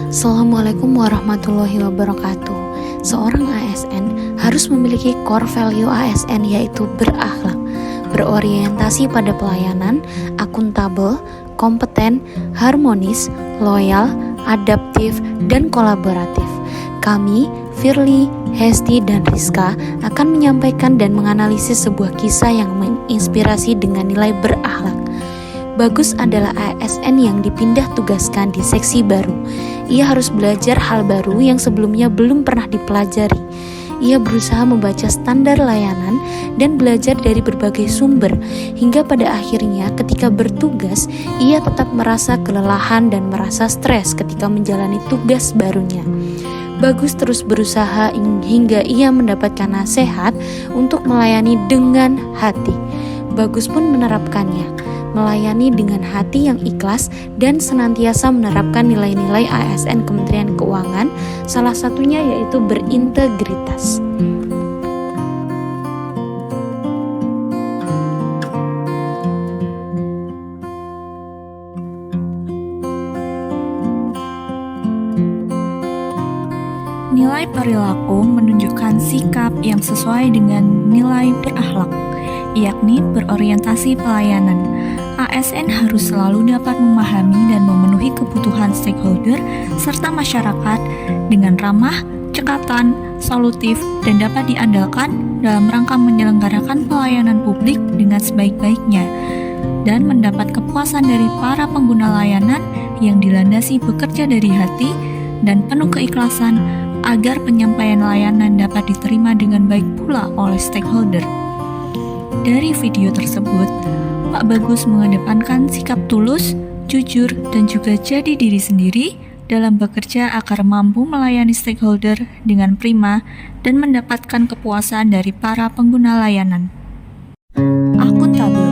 Assalamualaikum warahmatullahi wabarakatuh. Seorang ASN harus memiliki core value ASN, yaitu berakhlak, berorientasi pada pelayanan, akuntabel, kompeten, harmonis, loyal, adaptif, dan kolaboratif. Kami, Firly, Hesti, dan Rizka akan menyampaikan dan menganalisis sebuah kisah yang menginspirasi dengan nilai berakhlak. Bagus adalah ASN yang dipindah tugaskan di seksi baru. Ia harus belajar hal baru yang sebelumnya belum pernah dipelajari. Ia berusaha membaca standar layanan dan belajar dari berbagai sumber, hingga pada akhirnya ketika bertugas, ia tetap merasa kelelahan dan merasa stres ketika menjalani tugas barunya. Bagus terus berusaha hingga ia mendapatkan nasihat untuk melayani dengan hati. Bagus pun menerapkannya, melayani dengan hati yang ikhlas dan senantiasa menerapkan nilai-nilai ASN Kementerian Keuangan, salah satunya yaitu berintegritas. Nilai perilaku menunjukkan sikap yang sesuai dengan nilai berakhlak, yakni berorientasi pelayanan. ASN harus selalu dapat memahami dan memenuhi kebutuhan stakeholder serta masyarakat dengan ramah, cekatan, solutif, dan dapat diandalkan dalam rangka menyelenggarakan pelayanan publik dengan sebaik-baiknya, dan mendapat kepuasan dari para pengguna layanan yang dilandasi bekerja dari hati dan penuh keikhlasan agar penyampaian layanan dapat diterima dengan baik pula oleh stakeholder. Dari video tersebut, Pak Bagus mengedepankan sikap tulus, jujur, dan juga jadi diri sendiri dalam bekerja agar mampu melayani stakeholder dengan prima dan mendapatkan kepuasan dari para pengguna layanan. Akuntabel.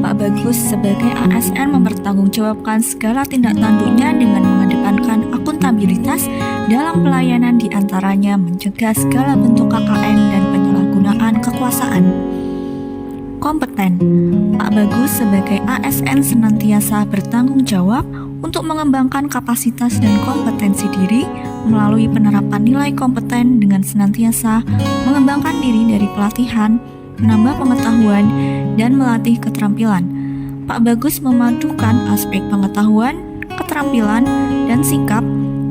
Pak Bagus sebagai ASN mempertanggungjawabkan segala tindak tanduknya dengan mengedepankan akuntabilitas dalam pelayanan, diantaranya mencegah segala bentuk KKN dan penyalahgunaan kekuasaan. Kompeten. Pak Bagus sebagai ASN senantiasa bertanggung jawab untuk mengembangkan kapasitas dan kompetensi diri melalui penerapan nilai kompeten dengan senantiasa mengembangkan diri dari pelatihan, menambah pengetahuan, dan melatih keterampilan. Pak Bagus memadukan aspek pengetahuan, keterampilan, dan sikap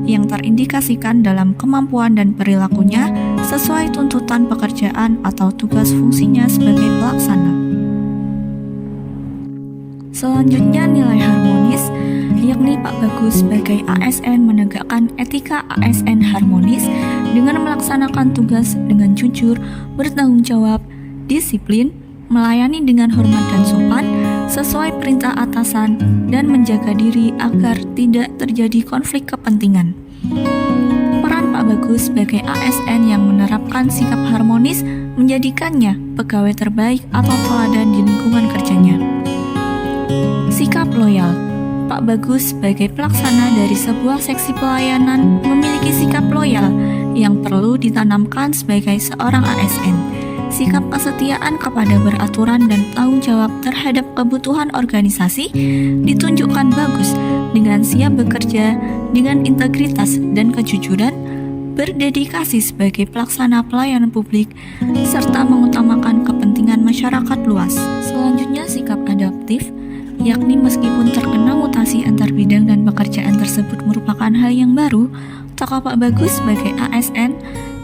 yang terindikasikan dalam kemampuan dan perilakunya sesuai tuntutan pekerjaan atau tugas fungsinya sebagai pelaksana. Selanjutnya, nilai harmonis, yakni Pak Bagus sebagai ASN menegakkan etika ASN harmonis dengan melaksanakan tugas dengan jujur, bertanggung jawab, disiplin, melayani dengan hormat dan sopan, sesuai perintah atasan, dan menjaga diri agar tidak terjadi konflik kepentingan. Peran Pak Bagus sebagai ASN yang menerapkan sikap harmonis menjadikannya pegawai terbaik atau teladan di lingkungan kerjanya. Sikap loyal. Pak Bagus sebagai pelaksana dari sebuah seksi pelayanan memiliki sikap loyal yang perlu ditanamkan sebagai seorang ASN. Sikap kesetiaan kepada beraturan dan tanggung jawab terhadap kebutuhan organisasi ditunjukkan Bagus dengan siap bekerja dengan integritas dan kejujuran, berdedikasi sebagai pelaksana pelayanan publik, serta mengutamakan kepentingan masyarakat luas. Selanjutnya, sikap adaptif, yakni meskipun terkena mutasi antar bidang dan pekerjaan tersebut merupakan hal yang baru, tokoh Pak Bagus sebagai ASN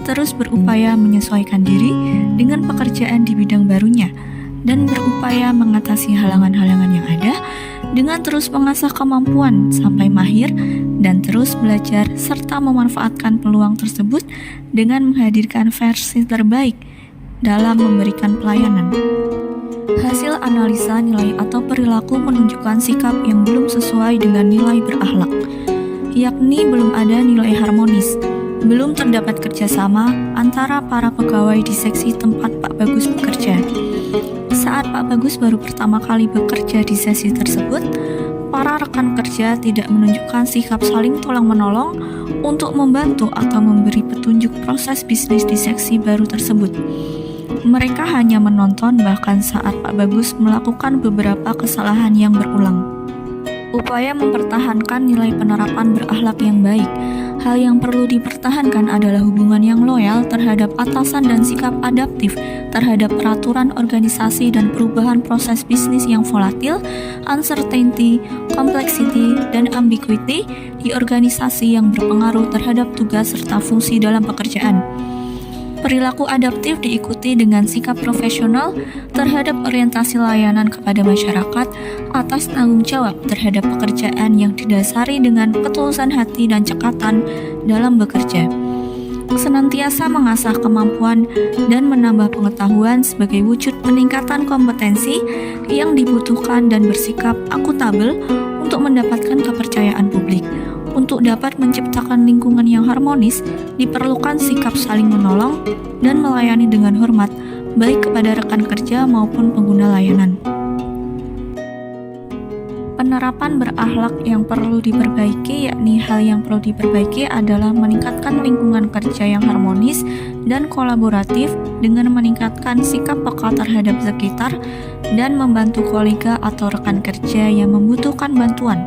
terus berupaya menyesuaikan diri dengan pekerjaan di bidang barunya dan berupaya mengatasi halangan-halangan yang ada dengan terus mengasah kemampuan sampai mahir dan terus belajar serta memanfaatkan peluang tersebut dengan menghadirkan versi terbaik dalam memberikan pelayanan. Hasil analisa nilai atau perilaku menunjukkan sikap yang belum sesuai dengan nilai berakhlak, yakni belum ada nilai harmonis. Belum terdapat kerjasama antara para pegawai di seksi tempat Pak Bagus bekerja. Saat Pak Bagus baru pertama kali bekerja di seksi tersebut, para rekan kerja tidak menunjukkan sikap saling tolong-menolong untuk membantu atau memberi petunjuk proses bisnis di seksi baru tersebut. Mereka hanya menonton bahkan saat Pak Bagus melakukan beberapa kesalahan yang berulang. Upaya mempertahankan nilai penerapan berakhlak yang baik. Hal yang perlu dipertahankan adalah hubungan yang loyal terhadap atasan dan sikap adaptif terhadap peraturan organisasi dan perubahan proses bisnis yang volatil, uncertainty, complexity, dan ambiguity di organisasi yang berpengaruh terhadap tugas serta fungsi dalam pekerjaan. Perilaku adaptif diikuti dengan sikap profesional terhadap orientasi layanan kepada masyarakat atas tanggung jawab terhadap pekerjaan yang didasari dengan ketulusan hati dan cekatan dalam bekerja. Senantiasa mengasah kemampuan dan menambah pengetahuan sebagai wujud peningkatan kompetensi yang dibutuhkan dan bersikap akuntabel untuk mendapatkan kepercayaan publik. Untuk dapat menciptakan lingkungan yang harmonis, diperlukan sikap saling menolong dan melayani dengan hormat, baik kepada rekan kerja maupun pengguna layanan. Penerapan berakhlak yang perlu diperbaiki, yakni hal yang perlu diperbaiki adalah meningkatkan lingkungan kerja yang harmonis dan kolaboratif dengan meningkatkan sikap peka terhadap sekitar dan membantu kolega atau rekan kerja yang membutuhkan bantuan.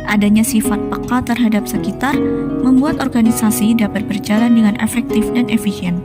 Adanya sifat peka terhadap sekitar membuat organisasi dapat berjalan dengan efektif dan efisien.